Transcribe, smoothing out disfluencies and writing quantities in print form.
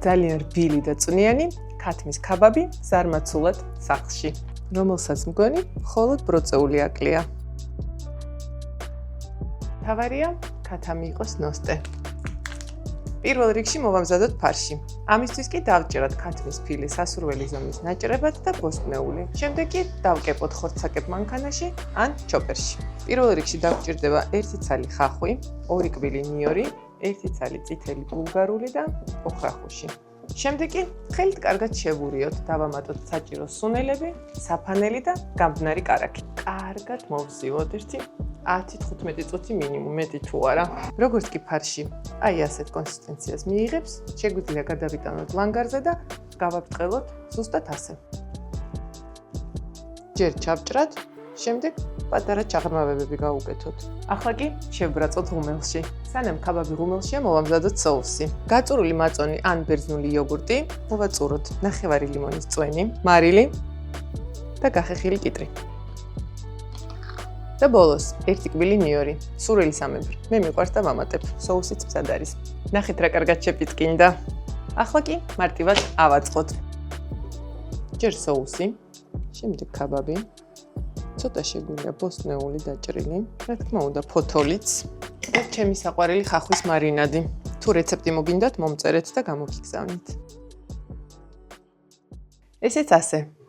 ძალიან რბილი და წვნიანი ქათმის ქაბაბი ზარმაცულად სახლში, რომელსაც მგონი მხოლოდ ბროწეული აკლია. თავარია ქათამი იყოს ნოსტე. პირველ რიგში მოვამზადოთ ფარში. ამისთვის კი დავჭეროთ ქათმის ფილი სასურველი ზომის ნაჭრებად და ბოსტნეული. შემდეგ კი დავკეპოთ ხორცაკებ მანქანაში ან ჩოპერში. პირველ რიგში დავჭირდება 1 ცალი ხახვი, 2 კბილი ნიორი, 1 ცალი წითელი ბულგარული და ოხრახუში. შემდეგ კი ხელით კარგად შევურიოთ, დავამატოთ საჭირო სუნელები, საფანელი და გამბნარი კარაქი. კარგად მოვზიოთ 10-15 წუთი მინიმუმ, მეტი თუ არა. როგორც კი ფარში აი ასეთ კონსისტენციას მიიღებს, შეგვიძლია გადავიტანოთ ლანგარზე და გავაბრტყელოთ ზუსტად ასე. ჯერ ჩავჭრათ, შემდეგ პატარა ჩაღრმავებები გავუკეთოთ. ახლა კი შევბრაწოთ ღუმელში. სანამ ქაბაბი ღუმელშია, მოვამზადოთ соуსი. გაწურული მაწონი ან ბერძნული იოგურტი, მოვაწუროთ ნახევარი ლიმონის წვენი, მარილი და გახეხილი კიტრი. და ბოლოს 1 კბილი ნიორი, სურვილი სამებრ. მე მიყვარს და ვამატებ. соусიც მზად არის. ნახეთ რა კარგად შეპიტკინდა. ახლა კი მარტივად ავაწყოთ. ჯერ соуსი, შემდეგ ქაბაბი. ცოტა შეგვიძლია ბოსტნეული დაჭრილი, რა თქმა უნდა ფოთოლიც და ჩემი საყვარელი ხახვის მარინადი. თუ რეცეპტი მოგინდათ, მომწერეთ და გამოგიგზავნით. ესეც ასე.